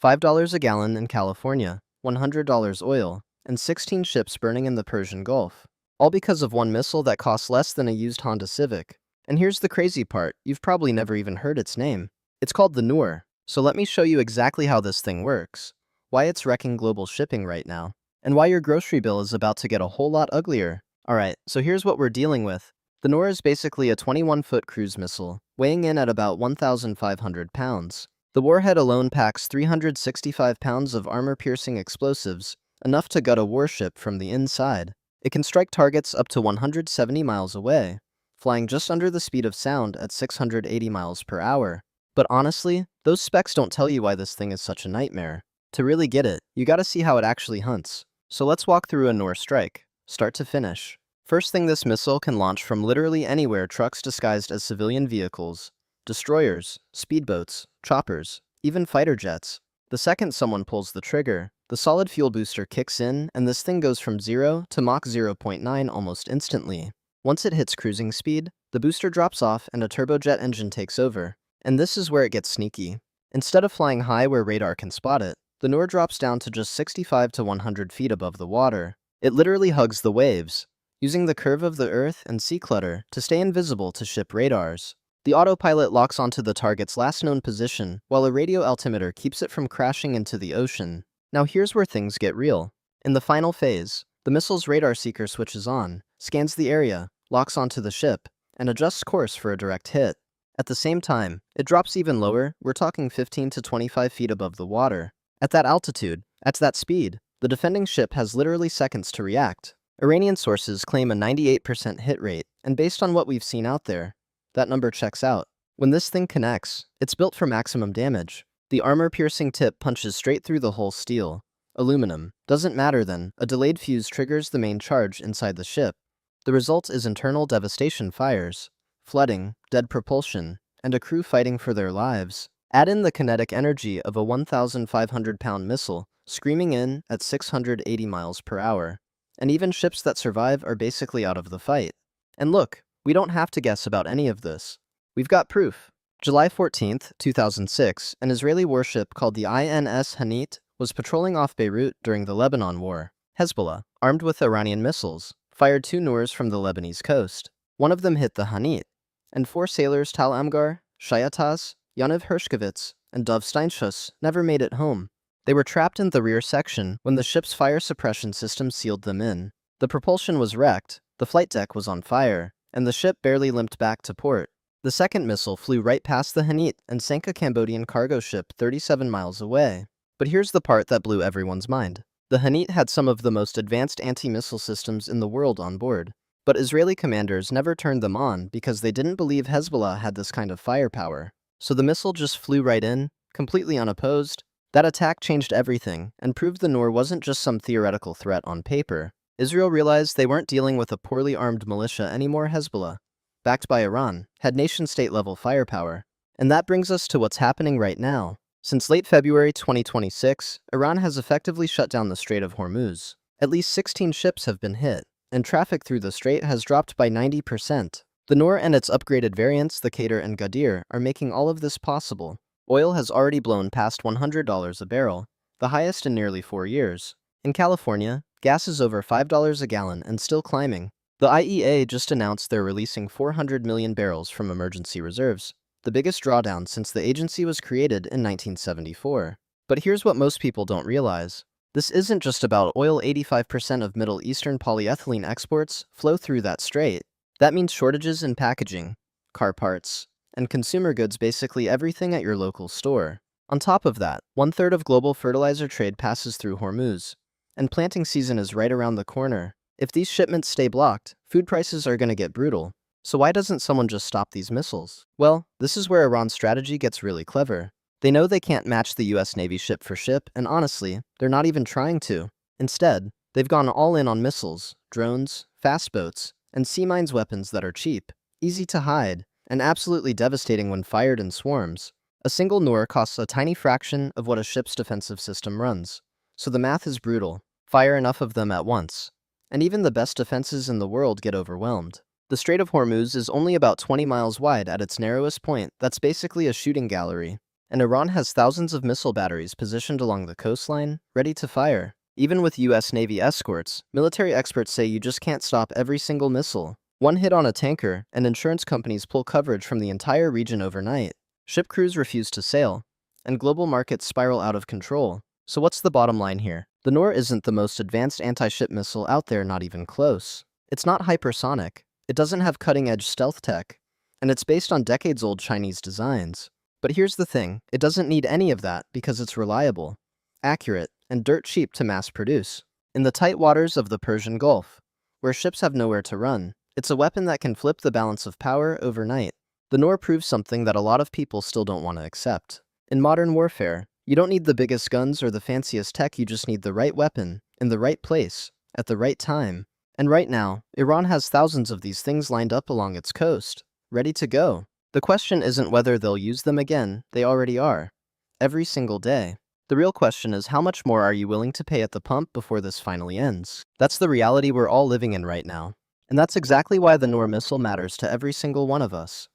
$5 a gallon in California, $100 oil, and 16 ships burning in the Persian Gulf. All because of one missile that costs less than a used Honda Civic. And here's the crazy part, you've probably never even heard its name. It's called the Noor. So let me show you exactly how this thing works, why it's wrecking global shipping right now, and why your grocery bill is about to get a whole lot uglier. Alright, so here's what we're dealing with. The Noor is basically a 21-foot cruise missile, weighing in at about 1,500 pounds. The warhead alone packs 365 pounds of armor-piercing explosives, enough to gut a warship from the inside. It can strike targets up to 170 miles away, flying just under the speed of sound at 680 miles per hour. But honestly, those specs don't tell you why this thing is such a nightmare. To really get it, you gotta see how it actually hunts. So let's walk through a Noor strike, start to finish. First thing, this missile can launch from literally anywhere: trucks disguised as civilian vehicles, destroyers, speedboats, choppers, even fighter jets. The second someone pulls the trigger, the solid fuel booster kicks in, and this thing goes from 0 to Mach 0.9 almost instantly. Once it hits cruising speed, the booster drops off and a turbojet engine takes over. And this is where it gets sneaky. Instead of flying high where radar can spot it, the Noor drops down to just 65 to 100 feet above the water. It literally hugs the waves, using the curve of the earth and sea clutter to stay invisible to ship radars. The autopilot locks onto the target's last known position, while a radio altimeter keeps it from crashing into the ocean. Now here's where things get real. In the final phase, the missile's radar seeker switches on, scans the area, locks onto the ship, and adjusts course for a direct hit. At the same time, it drops even lower, we're talking 15 to 25 feet above the water. At that altitude, at that speed, the defending ship has literally seconds to react. Iranian sources claim a 98% hit rate, and based on what we've seen out there, that number checks out. When this thing connects, it's built for maximum damage. The armor-piercing tip punches straight through the whole steel. Aluminum. Doesn't matter then, a delayed fuse triggers the main charge inside the ship. The result is internal devastation: fires, flooding, dead propulsion, and a crew fighting for their lives. Add in the kinetic energy of a 1,500-pound missile, screaming in at 680 miles per hour. And even ships that survive are basically out of the fight. And look, we don't have to guess about any of this. We've got proof. July 14, 2006, an Israeli warship called the INS Hanit was patrolling off Beirut during the Lebanon War. Hezbollah, armed with Iranian missiles, fired 2 Noors from the Lebanese coast. One of them hit the Hanit, and 4 sailors, Tal Amgar, Shayataz, Yaniv Hershkovitz, and Dov Steinschus, never made it home. They were trapped in the rear section when the ship's fire suppression system sealed them in. The propulsion was wrecked, the flight deck was on fire, and the ship barely limped back to port. The second missile flew right past the Hanit and sank a Cambodian cargo ship 37 miles away. But here's the part that blew everyone's mind. The Hanit had some of the most advanced anti-missile systems in the world on board. But Israeli commanders never turned them on because they didn't believe Hezbollah had this kind of firepower. So the missile just flew right in, completely unopposed. That attack changed everything and proved the Noor wasn't just some theoretical threat on paper. Israel realized they weren't dealing with a poorly armed militia anymore. Hezbollah, backed by Iran, had nation-state level firepower. And that brings us to what's happening right now. Since late February 2026, Iran has effectively shut down the Strait of Hormuz. At least 16 ships have been hit, and traffic through the strait has dropped by 90%. The Noor and its upgraded variants, the Qadir and Gadir, are making all of this possible. Oil has already blown past $100 a barrel, the highest in nearly 4 years. In California, gas is over $5 a gallon and still climbing. The IEA just announced they're releasing 400 million barrels from emergency reserves, the biggest drawdown since the agency was created in 1974. But here's what most people don't realize. This isn't just about oil. 85% of Middle Eastern polyethylene exports flow through that strait. That means shortages in packaging, car parts, and consumer goods, basically everything at your local store. On top of that, 1/3 of global fertilizer trade passes through Hormuz, and planting season is right around the corner. If these shipments stay blocked, food prices are going to get brutal. So why doesn't someone just stop these missiles? Well, this is where Iran's strategy gets really clever. They know they can't match the US Navy ship for ship, and honestly, they're not even trying to. Instead, they've gone all in on missiles, drones, fast boats, and sea mines, weapons that are cheap, easy to hide, and absolutely devastating when fired in swarms. A single Noor costs a tiny fraction of what a ship's defensive system runs. So the math is brutal. Fire enough of them at once, and even the best defenses in the world get overwhelmed. The Strait of Hormuz is only about 20 miles wide at its narrowest point. That's basically a shooting gallery. And Iran has thousands of missile batteries positioned along the coastline, ready to fire. Even with US Navy escorts, military experts say you just can't stop every single missile. One hit on a tanker, and insurance companies pull coverage from the entire region overnight. Ship crews refuse to sail, and global markets spiral out of control. So what's the bottom line here? The Noor isn't the most advanced anti-ship missile out there, not even close. It's not hypersonic, it doesn't have cutting-edge stealth tech, and it's based on decades-old Chinese designs. But here's the thing, it doesn't need any of that because it's reliable, accurate, and dirt cheap to mass produce. In the tight waters of the Persian Gulf, where ships have nowhere to run, it's a weapon that can flip the balance of power overnight. The Noor proves something that a lot of people still don't want to accept. In modern warfare, you don't need the biggest guns or the fanciest tech, you just need the right weapon, in the right place, at the right time. And right now, Iran has thousands of these things lined up along its coast, ready to go. The question isn't whether they'll use them again, they already are. Every single day. The real question is, how much more are you willing to pay at the pump before this finally ends? That's the reality we're all living in right now. And that's exactly why the Noor missile matters to every single one of us.